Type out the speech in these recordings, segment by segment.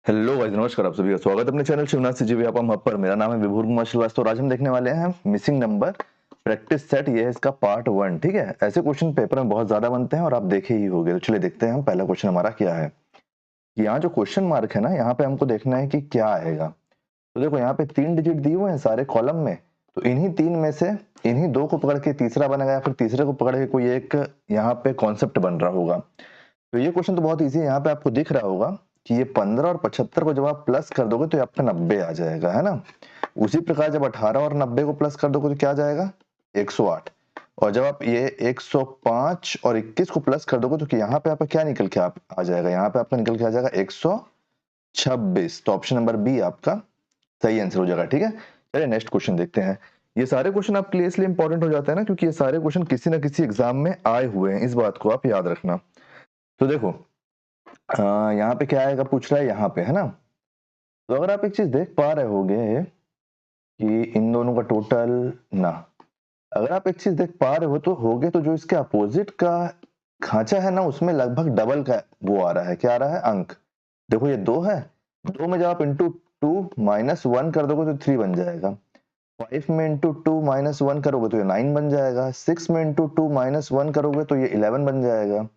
Hello guys, नमस्कार। आप सभी का स्वागत है अपने चैनल शिवनाथ से जीवी आप पर। मेरा नाम है विभूर कुमार श्रीवास्तव। आज हम देखने वाले हैं मिसिंग नंबर प्रैक्टिस सेट। ये है इसका पार्ट 1। ठीक है, ऐसे क्वेश्चन पेपर में बहुत ज्यादा बनते हैं और आप देखे ही होंगे। तो चलिए देखते हैं हम पहला क्वेश्चन हमारा क्या है। यहाँ जो क्वेश्चन मार्क है ना, यहाँ पे हमको देखना है कि क्या आएगा। तो देखो यहाँ पे 3 डिजिट दिए हुए हैं सारे कॉलम में, तो इन्हीं 3 में से इन्हीं 2 को पकड़ के तीसरा बनेगा या फिर तीसरे को पकड़ के कोई एक यहाँ पे कॉन्सेप्ट बन रहा होगा। तो ये क्वेश्चन तो बहुत इजी है। यहाँ पे आपको दिख रहा होगा कि ये 15 और 75 को जब आप प्लस कर दोगे तो ये आपका 90 आ जाएगा, है ना। उसी प्रकार जब 18 और 90 को प्लस कर दोगे तो क्या आ जाएगा, 108। और जब आप ये 105 और 21 को प्लस कर दोगे तो यहाँ पे आपका क्या निकल के आ जाएगा, यहाँ पे आपका निकल के आ जाएगा 126। तो ऑप्शन नंबर बी आपका सही आंसर हो जाएगा। ठीक है, चलिए नेक्स्ट क्वेश्चन देखते हैं। ये सारे क्वेश्चन आपके लिए इसलिए इंपॉर्टेंट हो जाते हैं ना, क्योंकि ये सारे क्वेश्चन किसी ना किसी एग्जाम में आए हुए हैं। इस बात को आप याद रखना। तो देखो यहाँ पे क्या आएगा, पूछ रहा है यहाँ पे, है ना। तो अगर आप एक चीज देख पा रहे होगे कि इन दोनों का टोटल ना, अगर आप एक चीज देख पा रहे होगे तो जो इसके अपोजिट का खांचा है ना, उसमें लगभग डबल का वो आ रहा है। क्या आ रहा है, अंक। देखो ये 2 है, 2 में जब आप इंटू 2 माइनस 1 कर दोगे तो 3 बन जाएगा। 5 में इंटू 2 माइनस 1 करोगे तो ये 9 बन जाएगा। 6 में इंटू 2 माइनस 1 करोगे तो ये 11 बन जाएगा।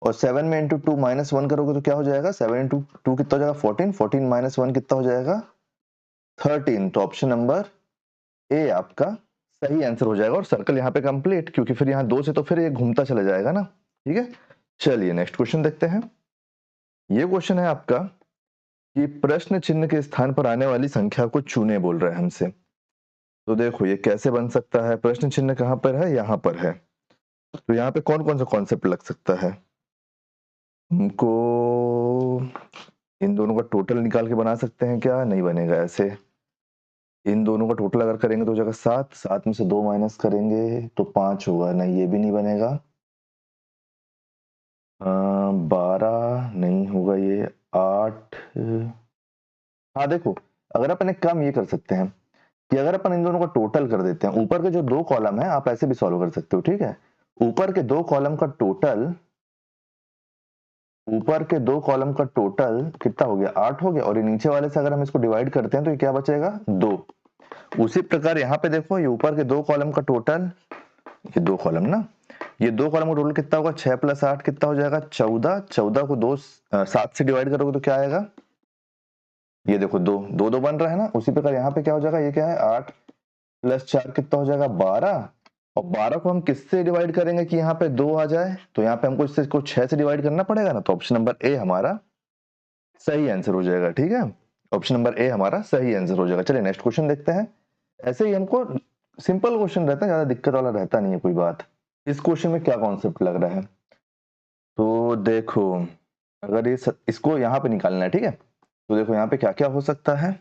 और 7 में इंटू 2 माइनस 1 करोगे तो क्या हो जाएगा, 7 इंटू 2 कितना हो जाएगा, 14। 14 माइनस 1 कितना हो जाएगा, 13। तो ऑप्शन नंबर ए आपका सही आंसर हो जाएगा। और सर्कल यहाँ पे कंप्लीट, क्योंकि फिर यहाँ 2 से तो फिर ये घूमता चला जाएगा ना। ठीक है, चलिए नेक्स्ट क्वेश्चन देखते हैं। ये क्वेश्चन है आपका कि प्रश्न चिन्ह के स्थान पर आने वाली संख्या को चुने बोल रहा है हमसे। तो देखो ये कैसे बन सकता है, प्रश्न चिन्ह कहाँ पर है, यहाँ पर है। तो यहाँ पे कौन कौन सा कॉन्सेप्ट लग सकता है हमको। इन दोनों का टोटल निकाल के बना सकते हैं क्या, नहीं बनेगा ऐसे। इन दोनों का टोटल अगर करेंगे तो हो जाएगा 7। 7 में से 2 माइनस करेंगे तो 5 होगा, नहीं ये भी नहीं बनेगा। 12 नहीं होगा ये। 8। हाँ देखो, अगर अपन एक काम ये कर सकते हैं कि अगर अपन इन दोनों का टोटल कर देते हैं, ऊपर के जो 2 कॉलम है आप ऐसे भी सॉल्व कर सकते हो। ठीक है, ऊपर के 2 कॉलम का टोटल, ऊपर के 2 कॉलम का टोटल कितना हो गया, 8 हो गया। और ये नीचे वाले से अगर हम इसको डिवाइड करते हैं तो ये क्या बचेगा, 2। उसी प्रकार यहाँ पे देखो, ये ऊपर के 2 कॉलम का टोटल, ये 2 कॉलम ना, ये 2 कॉलम का टोटल कितना होगा, 6 प्लस 8 कितना हो जाएगा, 14। 14 को 7 से डिवाइड करोगे तो क्या आएगा, ये देखो 2 2 2 बन रहा है ना। उसी प्रकार यहाँ पे क्या हो जाएगा, ये क्या है, 8 प्लस 4 कितना हो जाएगा, 12। और 12 को हम किससे डिवाइड करेंगे कि यहाँ पे 2 आ जाए, तो यहाँ पे हमको इसको 6 से डिवाइड करना पड़ेगा ना। तो ऑप्शन नंबर ए हमारा सही आंसर हो जाएगा। ठीक है, ऑप्शन नंबर ए हमारा सही आंसर हो जाएगा। चलिए नेक्स्ट क्वेश्चन देखते हैं। ऐसे ही हमको सिंपल क्वेश्चन रहता है, ज्यादा दिक्कत वाला रहता नहीं है कोई बात। इस क्वेश्चन में क्या कॉन्सेप्ट लग रहा है, तो देखो अगर इसको यहाँ पे निकालना है, ठीक है, तो देखो यहाँ पे क्या क्या हो सकता है।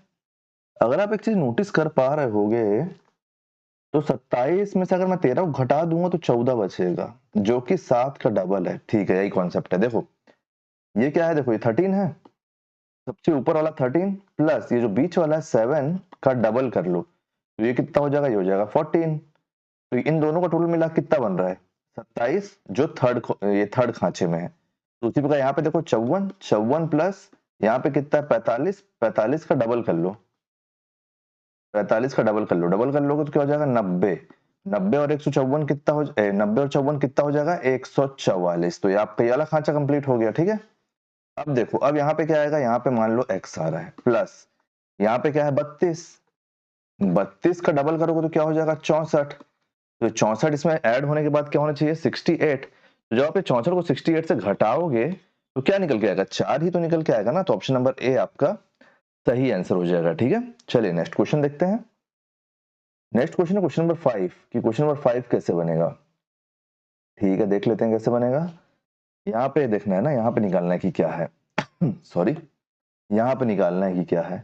अगर आप एक चीज नोटिस कर पा रहे होगे तो 27 में से अगर मैं 13 को घटा दूंगा तो 14 बचेगा, जो कि 7 का डबल है। ठीक है, यही कॉन्सेप्ट है। देखो ये क्या है, देखो ये 13 है, सबसे ऊपर वाला 13 प्लस ये जो बीच वाला है 7 का डबल कर लो तो ये कितना हो जाएगा, ये हो जाएगा 14। तो इन दोनों का टोटल मिला कितना बन रहा है, 27, जो ये थर्ड खांचे में है। तो उसी प्रकार यहाँ पे देखो 54, 54 प्लस यहाँ पे कितना है 45, 45 का डबल कर लो, 45 का डबल कर लो, डबल कर लोगे तो क्या हो जाएगा 90। 90 और 154 कितना हो 90 और 54 कितना हो जाएगा 144। तो ये आपका ये वाला खांचा कंप्लीट हो गया। ठीक है, अब देखो, अब यहाँ पे क्या आएगा, यहाँ पे मान लो x आ रहा है प्लस यहाँ पे क्या है 32। 32 का डबल करोगे तो क्या हो जाएगा 64। तो 64 इसमें ऐड होने के बाद क्या होना चाहिए 68। तो जब आप 64 को 68 से घटाओगे तो क्या निकल के आएगा, 4 ही तो निकल के आएगा ना। तो ऑप्शन नंबर ए आपका सही आंसर हो जाएगा। ठीक है, चलिए नेक्स्ट क्वेश्चन देखते हैं। नेक्स्ट क्वेश्चन है क्वेश्चन नंबर 5 कि क्वेश्चन नंबर 5 कैसे बनेगा। ठीक है, देख लेते हैं कैसे बनेगा। यहाँ पे देखना है ना, यहाँ पे निकालना है कि क्या है सॉरी, यहाँ पे निकालना है कि क्या है।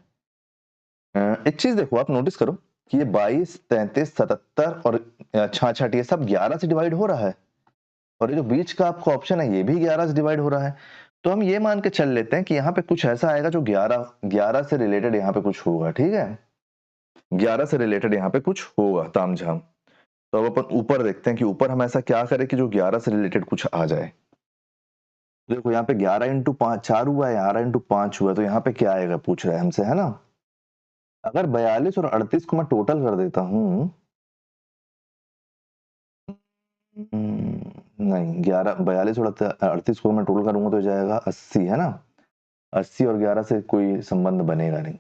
एक चीज देखो, आप नोटिस करो कि ये 22, 33, 77 और 66 ये सब 11 से डिवाइड हो रहा है। और ये जो बीच का आपका ऑप्शन है ये भी 11 से डिवाइड हो रहा है। तो हम ये मान के चल लेते हैं कि यहाँ पे कुछ ऐसा आएगा जो 11 से रिलेटेड यहाँ पे कुछ होगा। ठीक है, 11 से रिलेटेड यहाँ पे कुछ होगा तामझाम। तो अब अपन ऊपर देखते हैं कि ऊपर हम ऐसा क्या करें कि जो 11 से रिलेटेड कुछ आ जाए। देखो यहाँ पे 11 इंटू 5 4 हुआ है, 11 इंटू 5 हुआ है, तो यहाँ पे क्या आएगा पूछ रहा है हमसे, है ना। अगर 42 और 38 को मैं टोटल कर देता हूँ, नहीं 11 42 और 38 को मैं टोटल करूंगा तो जाएगा 80, है ना। 80 और 11 से कोई संबंध बनेगा नहीं।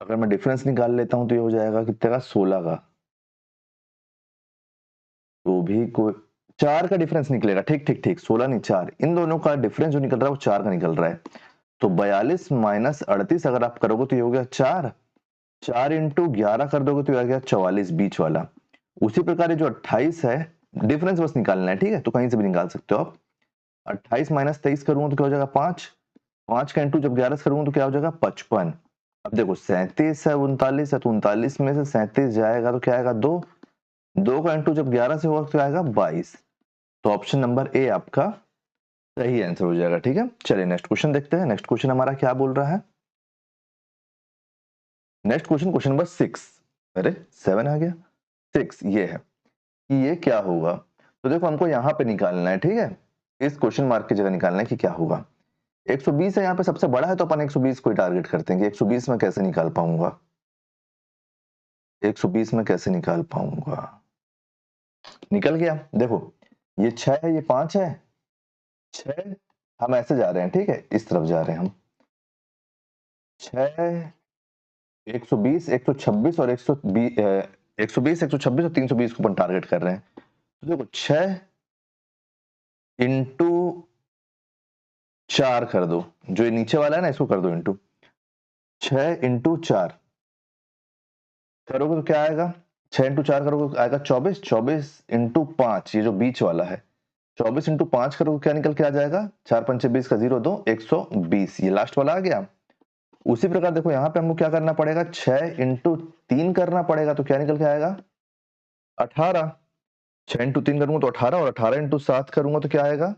अगर मैं डिफरेंस निकाल लेता हूं तो ये हो जाएगा कितने का, 16 का। तो भी कोई 4 का डिफरेंस निकलेगा, ठीक ठीक ठीक, 16 नहीं 4, इन दोनों का डिफरेंस जो निकल रहा है वो 4 का निकल रहा है। तो 42 माइनस 38 अगर आप करोगे तो ये हो गया 4, 4 इंटू 11 कर दोगे तो ये आ गया 44 बीच वाला। उसी प्रकार ये जो 28 है, डिफरेंस बस निकालना है, ठीक है, तो कहीं से भी निकाल सकते हो आप। 28 माइनस 23 करूंगा तो क्या हो जाएगा 5, 5 का इंटू जब 11 करूंगा तो क्या हो जाएगा 55। अब देखो 37 है, 39 है, तो 39 में से 37 जाएगा तो क्या आएगा 2, 2 का इंटू जब 11 से होगा तो क्या आएगा 22। तो ऑप्शन नंबर ए आपका सही आंसर हो जाएगा, ठीक है। चलिए नेक्स्ट क्वेश्चन देखते हैं। नेक्स्ट क्वेश्चन हमारा क्या बोल रहा है। नेक्स्ट क्वेश्चन, क्वेश्चन नंबर 6, अरे 7 आ गया, 6 ये है कि ये क्या होगा। तो देखो हमको यहाँ पे निकालना है, ठीक है, इस क्वेश्चन मार्क की जगह निकालना है कि क्या होगा। 120 है यहाँ पे सबसे बड़ा है, तो अपन 120 को ही टारगेट करते हैं कि 120 में कैसे निकाल पाऊंगा, 120 में कैसे निकाल पाऊंगा। निकल गया। देखो ये 6 है, ये 5 है, 6 हम ऐसे जा रहे हैं, ठीक है, इस तरफ जा रहे हैं हम। 6 120 126 और 120 120 126 और 320 को अपन टारगेट कर रहे हैं। तो देखो 6 इंटू 4 कर दो, जो ये नीचे वाला है ना इसको कर दो इंटू, 6 इंटू 4 करोगे तो क्या आएगा, 6 इंटू 4 करोगे तो आएगा 24, 24 इंटू 5 ये जो बीच वाला है, 24 इंटू 5 करोगे क्या निकल के आ जाएगा, 4 पंचे 20 का 0 2 120, ये लास्ट वाला आ गया। उसी प्रकार देखो यहाँ पे हमको क्या करना पड़ेगा, 6 इंटू 3 करना पड़ेगा, तो क्या निकल के आएगा 18, 6 इंटू 3 करूंगा तो 18, और 18 इंटू 7 करूंगा तो क्या आएगा,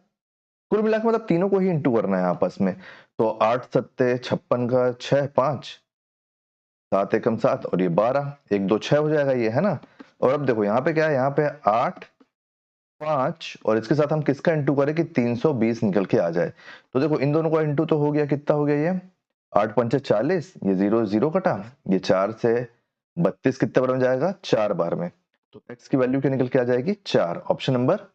कुल मिलाकर मतलब तीनों को ही इंटू करना है आपस में। तो 8 सत्ते 56 का 6 5 7 एकम 7 और ये 12 1 2 6 हो जाएगा ये, है ना। और अब देखो यहाँ पे क्या है, यहाँ पे 8 5 और इसके साथ हम किसका इंटू करें कि 320 निकल के आ जाए। तो देखो इन दोनों का इंटू तो हो गया, कितना हो गया ये 8 पंचे 40, ये 0 0 कटा, ये 4 से 32 कितने बार में जाएगा 4 बार में। तो x की वैल्यू क्या निकल के आ जाएगी 4। ऑप्शन नंबर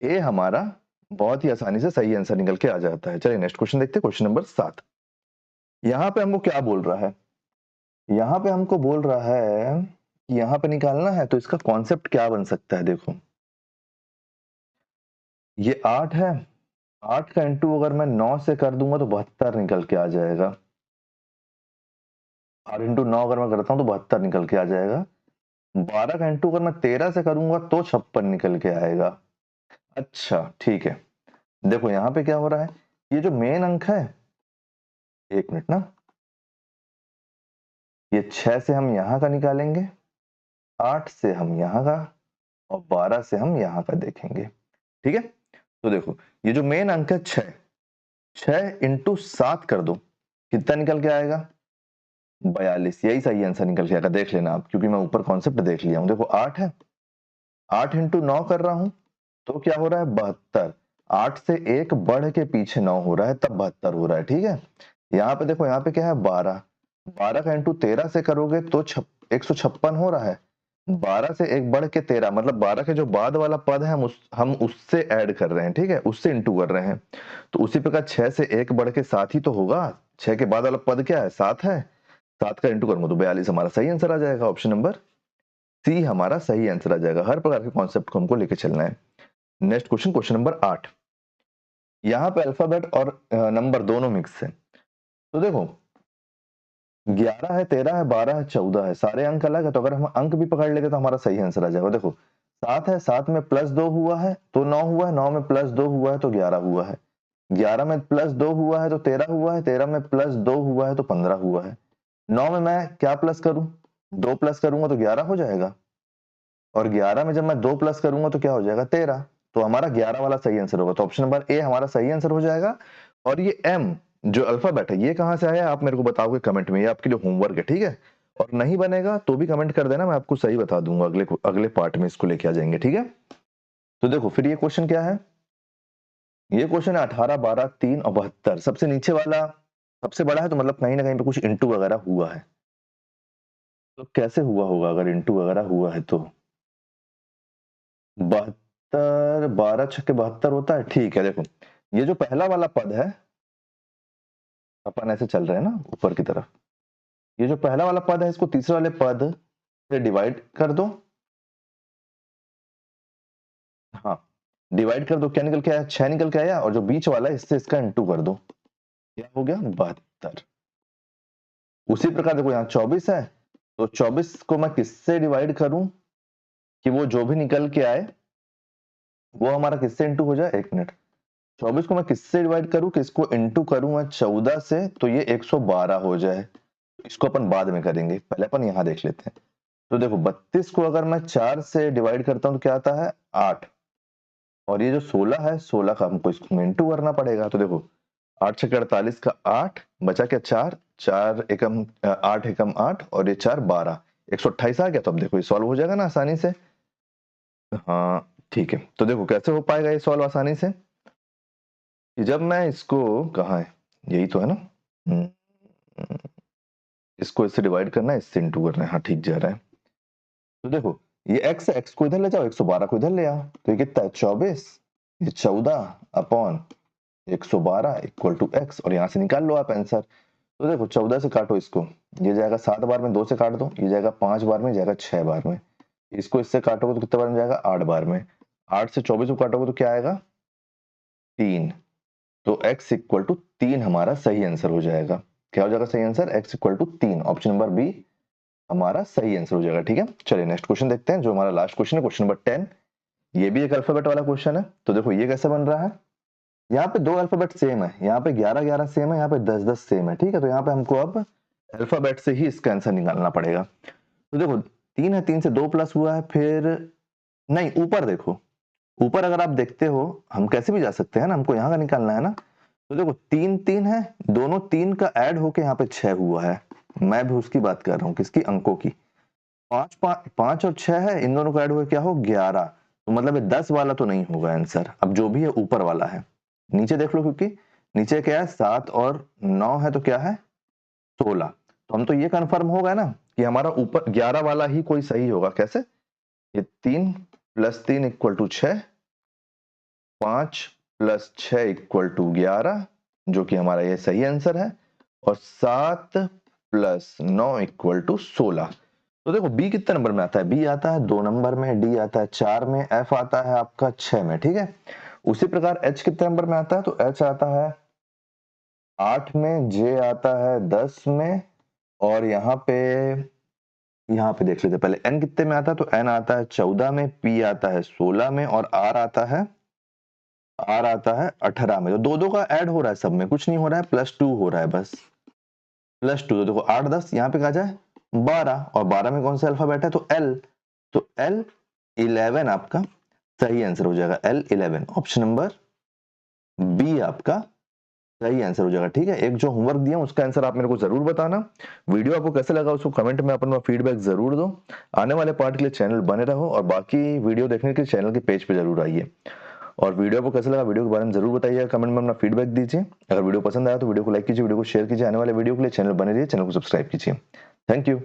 ए हमारा बहुत ही आसानी से सही आंसर निकल के आ जाता है। चलिए नेक्स्ट क्वेश्चन देखते हैं, क्वेश्चन नंबर 7। यहाँ पे हमको क्या बोल रहा है, यहाँ पे हमको बोल रहा है कि यहाँ पे निकालना है, तो इसका कॉन्सेप्ट क्या बन सकता है। देखो ये 8 है, 8 का इंटू अगर मैं 9 से कर दूंगा तो 72 निकल के आ जाएगा, 8 इंटू 9 अगर मैं करता हूँ तो 72 निकल के आ जाएगा। 12 का इंटू अगर मैं 13 से करूंगा तो 56 निकल के आएगा। अच्छा ठीक है, देखो यहाँ पे क्या हो रहा है, ये जो मेन अंक है, एक मिनट ना, ये 6 से हम यहाँ का निकालेंगे, 8 से हम यहाँ का, और 12 से हम यहाँ का देखेंगे, ठीक है। तो देखो ये जो मेन अंक है 6, 6 इंटू 7 कर दो, कितना निकल के आएगा 42, यही सही आंसर निकल के आएगा, देख लेना आप, क्योंकि मैं ऊपर कॉन्सेप्ट देख लिया हूं। देखो 8 है, 8 इंटू 9 कर रहा हूं तो क्या हो रहा है 72, 8 से एक बढ़ के पीछे 9 हो रहा है तब 72 हो रहा है, ठीक है। यहाँ पे देखो यहाँ पे क्या है 12, 12 का इंटू 13 से करोगे तो 156 हो रहा है, 12 से एक बढ़ के 13 मतलब 12 के जो बाद वाला पद है हम उससे ऐड कर रहे हैं, ठीक है, उससे इंटू कर रहे हैं। तो उसी प्रकार 6 से एक बढ़ के 7 ही तो होगा, 6 के बाद वाला पद क्या है 7 है, 7 का इंटू करूंगा तो 42 हमारा सही आंसर आ जाएगा। ऑप्शन नंबर सी हमारा सही आंसर आ जाएगा। हर प्रकार के कॉन्सेप्ट को हमको लेके चलना है। Next question, question number 8। यहाँ पे अल्फाबेट और नंबर दोनों मिक्स है। तो देखो 11 है, 13 है, 12 है, 14 है, सारे अंक अलग है, तो अगर हम अंक भी पकड़ लेते तो हमारा सही आंसर आ जाएगा। देखो 7 है, 7 में प्लस 2 हुआ है तो 9 हुआ है, 9 में प्लस 2 हुआ है तो 11 हुआ है, 11 में प्लस 2 हुआ है तो 13 हुआ है, 13 में प्लस 2 हुआ है तो 15 हुआ है। 9 में मैं क्या प्लस करूं, 2 प्लस करूंगा तो 11 हो जाएगा, और 11 में जब मैं 2 प्लस करूंगा तो क्या हो जाएगा 13। तो हमारा 11 वाला सही आंसर होगा, तो ऑप्शन नंबर ए हमारा सही आंसर हो जाएगा। और ये एम जो अल्फाबेट है ये कहां से आया आप मेरे को बताओगे कमेंट में, ये आपके लिए होमवर्क है, ठीक है। और नहीं बनेगा तो भी कमेंट कर देना, मैं आपको सही बता दूंगा, अगले अगले पार्ट में इसको लेके आ जाएंगे, ठीक है। तो देखो फिर ये क्वेश्चन क्या है, ये क्वेश्चन है 18, 12, 3 और 72। सबसे नीचे वाला सबसे बड़ा है तो मतलब कहीं ना कहीं पे कुछ इंटू वगैरह हुआ है। तो कैसे हुआ होगा अगर इंटू वगैरह हुआ है तो 72, 12 छक्के 72 होता है। ठीक है, देखो ये जो पहला वाला पद है, अपन ऐसे चल रहे हैं ना ऊपर की तरफ, ये जो पहला वाला पद है इसको तीसरे वाले पद से डिवाइड कर दो। हाँ, डिवाइड कर दो, क्या निकल के आया? 6 निकल के आया। और जो बीच वाला है इससे इसका इंटू कर दो, क्या हो गया? 72। उसी प्रकार देखो यहाँ 24 है, तो 24 को मैं किससे डिवाइड करूं कि वो जो भी निकल के आए वो हमारा किससे इंटू हो जाए? 1 मिनट। 24 को मैं किससे डिवाइड करूं कि इसको इंटू करूं मैं 14 से, तो ये 112 हो जाए। इसको अपन बाद में करेंगे, पहले अपन यहां देख लेते हैं। तो देखो 32 को अगर मैं 4 से डिवाइड करता हूं तो क्या आता है? 8। और ये जो 16 है, 16 का हमको इसको इंटू करना पड़ेगा। तो देखो 8 छक्के 48 का 8 बचा क्या? 4, 4 एकम 8 एकम 8 और ये 4 12, 128 आ गया। तो अब देखो ये सॉल्व हो जाएगा ना आसानी से। हाँ ठीक है, तो देखो कैसे हो पाएगा ये सॉल्व आसानी से कि जब मैं इसको, कहाँ है, यही तो है ना, हम्म, इसको इससे डिवाइड करना है, इससे इंटू करना है। हाँ ठीक जा रहा है। तो देखो ये x को इधर ले जाओ, 112 को इधर ले आओ, तो ये कितना है? 24, ये 14 अपॉन 112 इक्वल टू एक्स, और यहां से निकाल लो आप आंसर। तो देखो 14 से काटो इसको, ये जाएगा 7 बार में, 2 से काट दो, ये जाएगा 5 बार में, जाएगा 6 बार में। इसको इससे काटोगे तो कितने बार में जाएगा? 8 बार में। 8 से 24 को काटोगे तो क्या आएगा? 3। तो x इक्वल टू 3 हमारा सही आंसर हो जाएगा। क्या हो जाएगा सही answer? x equal to 3, option number B हमारा सही आंसर हो जाएगा। ठीक है, चलिए नेक्स्ट क्वेश्चन देखते हैं, जो हमारा लास्ट क्वेश्चन है, क्वेश्चन नंबर 10। ये भी एक अल्फाबेट वाला क्वेश्चन है। तो देखो ये कैसे बन रहा है, यहाँ पे 2 अल्फाबेट सेम है, यहाँ पे 11 11 सेम है, यहाँ पे 10 10 सेम है। ठीक है, तो यहाँ पे हमको अब अल्फाबेट से ही इसका आंसर निकालना पड़ेगा। तो देखो 3 है, 3 से 2 प्लस हुआ है, फिर नहीं, ऊपर देखो, ऊपर अगर आप देखते हो, हम कैसे भी जा सकते हैं ना, हमको यहाँ का निकालना है ना। तो देखो 3 3 है, दोनों 3 का ऐड होके यहाँ पे 6 हुआ है। मैं भी उसकी बात कर रहा हूँ, किसकी? अंकों की। 5 और 6 है, इन दोनों का ऐड हुआ क्या हो? 11। तो मतलब ये 10 वाला तो नहीं होगा आंसर। अब जो भी है ऊपर वाला है, नीचे देख लो, क्योंकि नीचे क्या है? 7 और 9 है, तो क्या है? 16। तो हम तो ये कंफर्म हो गया ना कि हमारा ऊपर 11 वाला ही कोई सही होगा। कैसे? ये 3 + 3 इक्वल टू 6, 5 + 6 इक्वल टू 11, जो कि हमारा ये सही आंसर है। और 7 + 9 इक्वल टू 16। तो देखो बी कितने नंबर में आता है? बी आता है 2 नंबर में, डी आता है 4 में, एफ आता है आपका 6 में। ठीक है, उसी प्रकार एच कितने नंबर में आता है? तो एच आता है 8 में, जे आता है 10 में, और यहाँ पे देख लेते पहले एन कितने में आता है। तो एन आता है 14 में, पी आता है 16 में, और आर आता है 18 में। तो दो दो का ऐड हो रहा है, सब में कुछ नहीं हो रहा है, +2 हो रहा है बस, +2। तो देखो 8 10 यहाँ पे कहा जाए 12, और 12 में कौन सा अल्फाबेट है? तो एल। तो एल 11 आपका सही आंसर हो जाएगा। एल 11, ऑप्शन नंबर बी आपका सही आंसर हो जाएगा। ठीक है, एक जो होमवर्क दिया उसका आंसर आप मेरे को जरूर बताना। वीडियो आपको कैसे लगा उसको कमेंट में अपना फीडबैक जरूर दो। आने वाले पार्ट के लिए चैनल बने रहो, और बाकी वीडियो देखने के लिए चैनल के पेज पे जरूर आइए। और वीडियो आपको कैसे लगा, वीडियो के बारे में जरूर बताइए, कमेंट में अपना फीडबैक दीजिए। अगर वीडियो पसंद आया तो वीडियो को लाइक कीजिए, वीडियो को शेयर कीजिए। आने वाले वीडियो के लिए चैनल बने रहिए, चैनल को सब्सक्राइब कीजिए। Thank you.